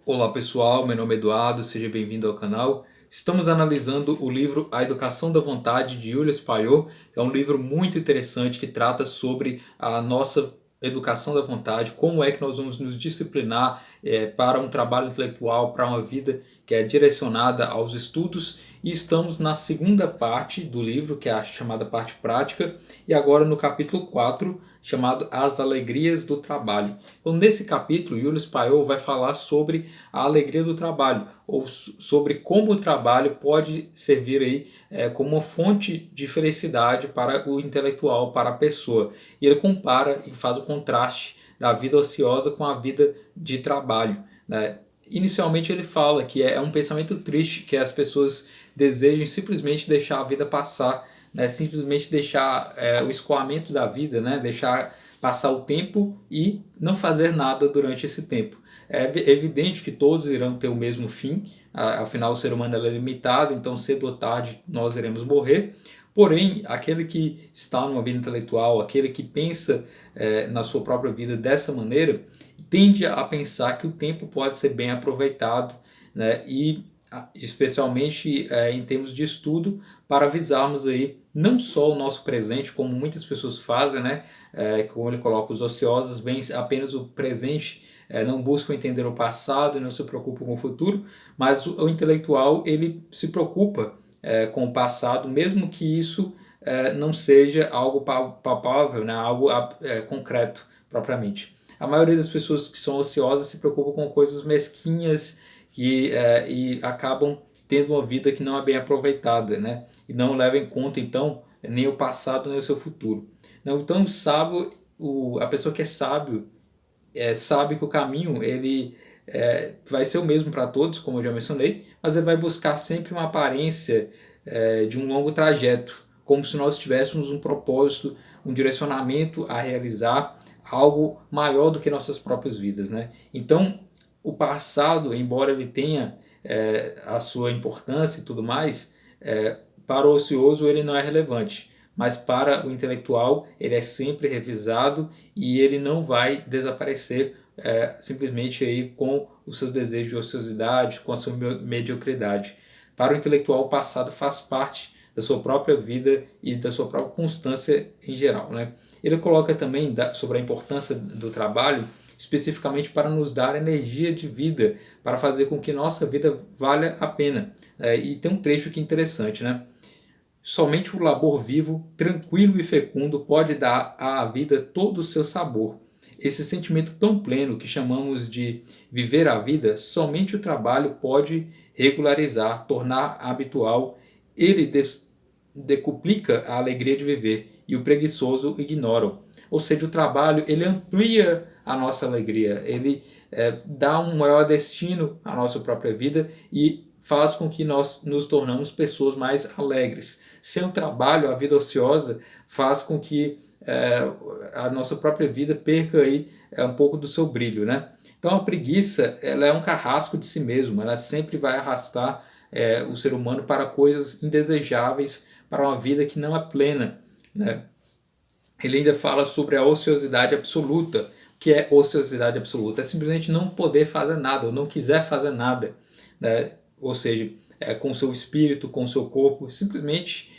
Olá pessoal, meu nome é Eduardo, seja bem-vindo ao canal. Estamos analisando o livro A Educação da Vontade de Julius Payot, que é um livro muito interessante que trata sobre a nossa educação da vontade, como é que nós vamos nos disciplinar para um trabalho intelectual, para uma vida que é direcionada aos estudos. E estamos na segunda parte do livro, que é a chamada parte prática, e agora no capítulo 4, chamado As Alegrias do Trabalho. Então, nesse capítulo, Julius Payot vai falar sobre a alegria do trabalho, ou sobre como o trabalho pode servir aí como uma fonte de felicidade para o intelectual, para a pessoa. E ele compara e faz o contraste da vida ociosa com a vida de trabalho, né? Inicialmente ele fala que é um pensamento triste que as pessoas desejem simplesmente deixar a vida passar, né? Simplesmente deixar o escoamento da vida, né? Deixar passar o tempo e não fazer nada durante esse tempo. É evidente que todos irão ter o mesmo fim, afinal o ser humano é limitado, então cedo ou tarde nós iremos morrer. Porém, aquele que está numa vida intelectual, aquele que pensa na sua própria vida dessa maneira, tende a pensar que o tempo pode ser bem aproveitado, né? E especialmente em termos de estudo, para visarmos aí não só o nosso presente, como muitas pessoas fazem, né? Como ele coloca, os ociosos veem apenas o presente, não buscam entender o passado e não se preocupam com o futuro, mas o intelectual ele se preocupa com o passado, mesmo que isso não seja algo palpável, né? Algo concreto propriamente. A maioria das pessoas que são ociosas se preocupam com coisas mesquinhas e acabam tendo uma vida que não é bem aproveitada, né? E não leva em conta, então, nem o passado nem o seu futuro. Então, o sábio, a pessoa que é sábio, sabe que o caminho ele vai ser o mesmo para todos, como eu já mencionei, mas ele vai buscar sempre uma aparência de um longo trajeto, como se nós tivéssemos um propósito, um direcionamento a realizar, algo maior do que nossas próprias vidas, né? Então, o passado, embora ele tenha a sua importância e tudo mais, para o ocioso ele não é relevante, mas para o intelectual ele é sempre revisado e ele não vai desaparecer simplesmente aí com os seus desejos de ociosidade, com a sua mediocridade. Para o intelectual, o passado faz parte da sua própria vida e da sua própria constância em geral, né? Ele coloca também sobre a importância do trabalho, especificamente para nos dar energia de vida, para fazer com que nossa vida valha a pena. E tem um trecho aqui interessante, né? Somente o labor vivo, tranquilo e fecundo pode dar à vida todo o seu sabor. Esse sentimento tão pleno que chamamos de viver a vida, somente o trabalho pode regularizar, tornar habitual. Ele decuplica a alegria de viver e o preguiçoso ignora. Ou seja, o trabalho ele amplia a nossa alegria, ele dá um maior destino à nossa própria vida e faz com que nós nos tornamos pessoas mais alegres. Sem o trabalho, a vida ociosa faz com que a nossa própria vida perca aí um pouco do seu brilho, né? Então a preguiça ela é um carrasco de si mesmo, ela sempre vai arrastar o ser humano para coisas indesejáveis, para uma vida que não é plena, né? Ele ainda fala sobre a ociosidade absoluta. O que é ociosidade absoluta? É simplesmente não poder fazer nada, ou não quiser fazer nada, né? Ou seja, com o seu espírito, com o seu corpo, simplesmente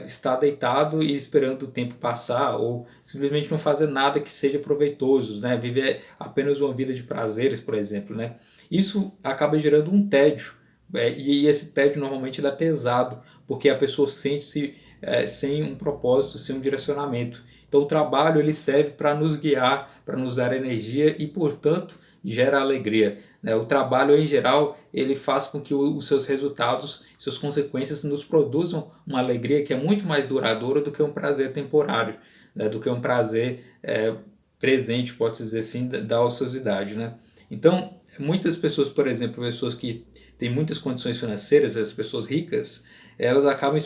estar deitado e esperando o tempo passar, ou simplesmente não fazer nada que seja proveitoso, né? Viver apenas uma vida de prazeres, por exemplo, né? Isso acaba gerando um tédio, e esse tédio normalmente ele é pesado, porque a pessoa sente-se sem um propósito, sem um direcionamento. Então o trabalho ele serve para nos guiar, para nos dar energia e, portanto, gera alegria, né? O trabalho em geral ele faz com que os seus resultados, suas consequências nos produzam uma alegria que é muito mais duradoura do que um prazer temporário, né? Do que um prazer presente, pode-se dizer assim, da ociosidade, né? Então muitas pessoas, por exemplo, pessoas que têm muitas condições financeiras, as pessoas ricas, elas acabam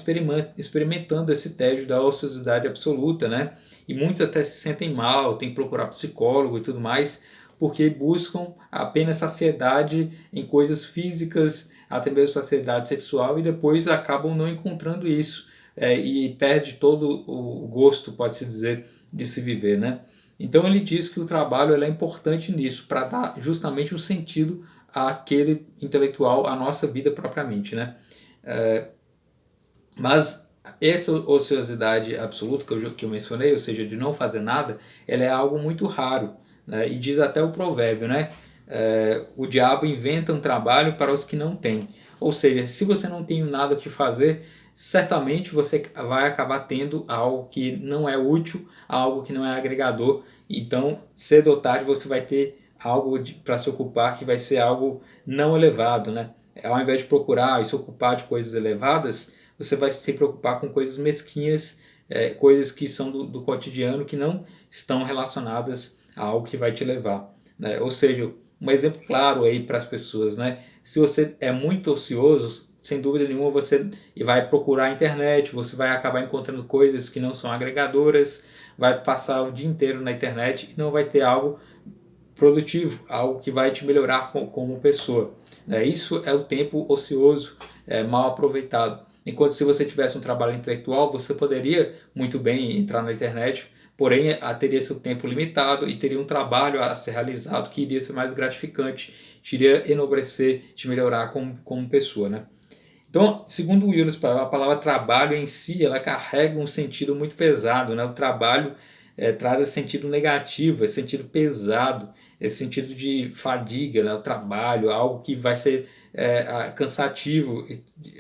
experimentando esse tédio da ociosidade absoluta, né? E muitos até se sentem mal, têm que procurar psicólogo e tudo mais, porque buscam apenas saciedade em coisas físicas, até mesmo saciedade sexual, e depois acabam não encontrando isso, e perde todo o gosto, pode-se dizer, de se viver, né? Então ele diz que o trabalho é importante nisso, para dar justamente um sentido àquele intelectual, à nossa vida propriamente, né? Mas essa ociosidade absoluta que eu mencionei, ou seja, de não fazer nada, ela é algo muito raro, né? E diz até o provérbio, né? O diabo inventa um trabalho para os que não têm. Ou seja, se você não tem nada que fazer, certamente você vai acabar tendo algo que não é útil, algo que não é agregador. Então, cedo ou tarde, você vai ter algo para se ocupar que vai ser algo não elevado, né? Ao invés de procurar e se ocupar de coisas elevadas, você vai se preocupar com coisas mesquinhas, coisas que são do cotidiano, que não estão relacionadas a algo que vai te levar, né? Ou seja, um exemplo claro aí para as pessoas, né? Se você é muito ocioso, sem dúvida nenhuma você vai procurar a internet, você vai acabar encontrando coisas que não são agregadoras, vai passar o dia inteiro na internet e não vai ter algo produtivo, algo que vai te melhorar como pessoa. Isso é o tempo ocioso, mal aproveitado. Enquanto se você tivesse um trabalho intelectual, você poderia muito bem entrar na internet, porém teria seu tempo limitado e teria um trabalho a ser realizado que iria ser mais gratificante, te iria enobrecer, te melhorar como pessoa, né? Então, segundo o Julius Pavel, a palavra trabalho em si, ela carrega um sentido muito pesado, né? O trabalho traz esse sentido negativo, esse sentido pesado, esse sentido de fadiga, né? O trabalho, algo que vai ser cansativo,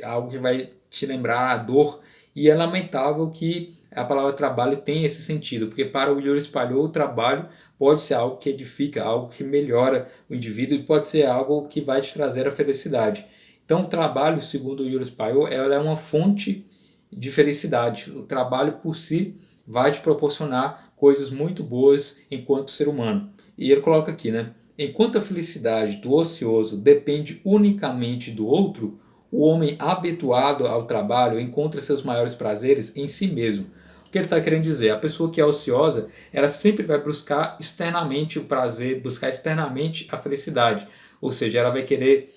algo que vai te lembrar a dor. E é lamentável que a palavra trabalho tem esse sentido, porque para o Julius Pavel, o trabalho pode ser algo que edifica, algo que melhora o indivíduo e pode ser algo que vai te trazer a felicidade. Então, o trabalho, segundo o Julius Pavel, ela é uma fonte de felicidade. O trabalho por si vai te proporcionar coisas muito boas enquanto ser humano. E ele coloca aqui, né? Enquanto a felicidade do ocioso depende unicamente do outro, o homem habituado ao trabalho encontra seus maiores prazeres em si mesmo. O que ele está querendo dizer? A pessoa que é ociosa, ela sempre vai buscar externamente o prazer, buscar externamente a felicidade. Ou seja, ela vai querer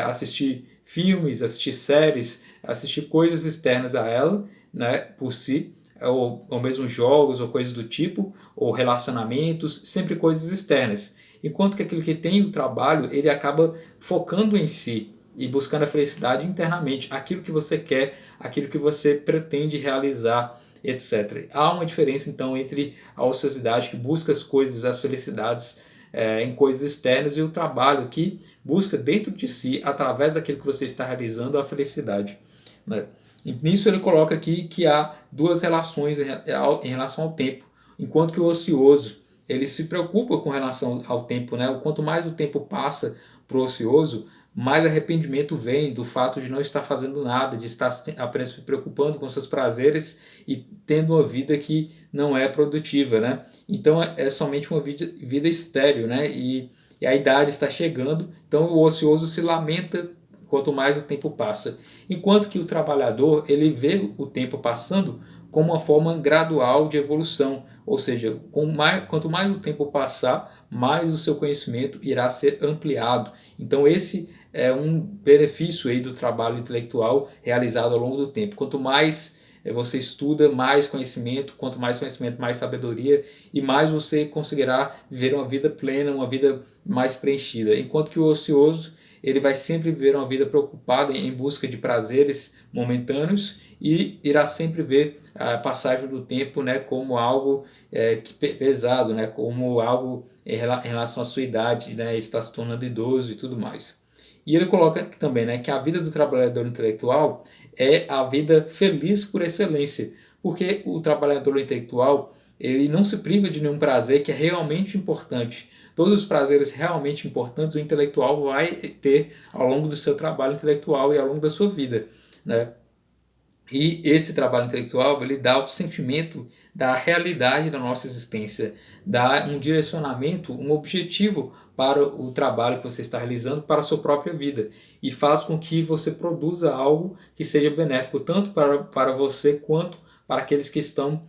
assistir filmes, assistir séries, assistir coisas externas a ela, né, por si, ou mesmo jogos ou coisas do tipo, ou relacionamentos, sempre coisas externas. Enquanto que aquele que tem o trabalho, ele acaba focando em si e buscando a felicidade internamente, aquilo que você quer, aquilo que você pretende realizar, etc. Há uma diferença então entre a ociosidade que busca as coisas, as felicidades em coisas externas e o trabalho que busca dentro de si, através daquilo que você está realizando, a felicidade, né? E nisso ele coloca aqui que há duas relações em relação ao tempo. Enquanto que o ocioso ele se preocupa com relação ao tempo, né? Quanto mais o tempo passa para o ocioso, mais arrependimento vem do fato de não estar fazendo nada, de estar apenas se preocupando com seus prazeres e tendo uma vida que não é produtiva, né? Então é somente uma vida estéril, né? E a idade está chegando, então o ocioso se lamenta quanto mais o tempo passa. Enquanto que o trabalhador, ele vê o tempo passando como uma forma gradual de evolução, ou seja, quanto mais o tempo passar, mais o seu conhecimento irá ser ampliado. Então esse é um benefício aí do trabalho intelectual realizado ao longo do tempo. Quanto mais você estuda, mais conhecimento, quanto mais conhecimento, mais sabedoria, e mais você conseguirá viver uma vida plena, uma vida mais preenchida. Enquanto que o ocioso, ele vai sempre viver uma vida preocupada em busca de prazeres momentâneos e irá sempre ver a passagem do tempo, né, como algo pesado, né, como algo em relação à sua idade, né, está se tornando idoso e tudo mais. E ele coloca aqui também, né, que a vida do trabalhador intelectual é a vida feliz por excelência, porque o trabalhador intelectual ele não se priva de nenhum prazer que é realmente importante. Todos os prazeres realmente importantes o intelectual vai ter ao longo do seu trabalho intelectual e ao longo da sua vida, né? E esse trabalho intelectual ele dá o sentimento da realidade da nossa existência, dá um direcionamento, um objetivo para o trabalho que você está realizando para a sua própria vida e faz com que você produza algo que seja benéfico tanto para você quanto para aqueles que estão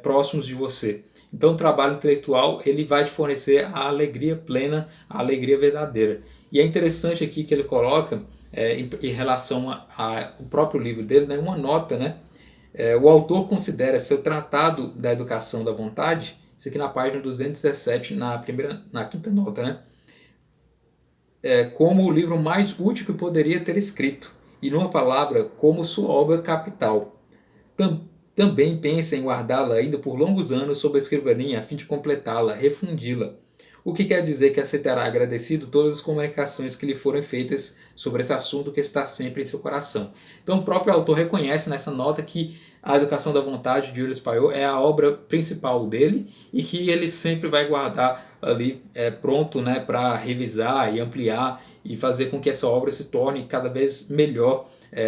próximos de você. Então o trabalho intelectual ele vai te fornecer a alegria plena, a alegria verdadeira. E é interessante aqui que ele coloca em relação ao próprio livro dele, né, uma nota, né? O autor considera seu Tratado da Educação da Vontade, isso aqui na página 217, na quinta nota, né? como o livro mais útil que poderia ter escrito, e numa palavra, como sua obra capital. Tam, Também pensa em guardá-la ainda por longos anos sob a escrivaninha a fim de completá-la, refundi-la. O que quer dizer que aceitará agradecido todas as comunicações que lhe forem feitas sobre esse assunto que está sempre em seu coração. Então o próprio autor reconhece nessa nota que A Educação da Vontade de Julius Payot é a obra principal dele e que ele sempre vai guardar ali pronto, né, para revisar e ampliar e fazer com que essa obra se torne cada vez melhor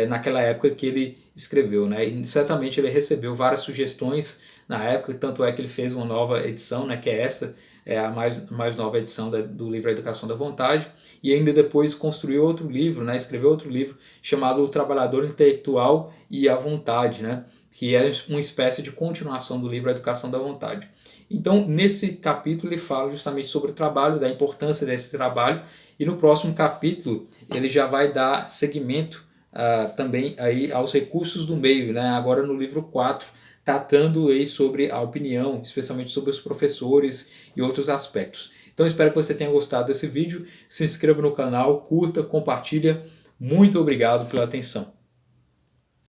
naquela época que ele escreveu, né? E certamente ele recebeu várias sugestões na época, tanto é que ele fez uma nova edição, né, que é essa, a mais nova edição do livro A Educação da Vontade, e ainda depois construiu outro livro, né, escreveu outro livro chamado O Trabalhador Intelectual e a Vontade, né, que é uma espécie de continuação do livro A Educação da Vontade. Então, nesse capítulo ele fala justamente sobre o trabalho, da importância desse trabalho, e no próximo capítulo ele já vai dar seguimento também aí aos recursos do meio, né? Agora no livro 4, tratando aí sobre a opinião, especialmente sobre os professores e outros aspectos. Então espero que você tenha gostado desse vídeo, se inscreva no canal, curta, compartilha. Muito obrigado pela atenção.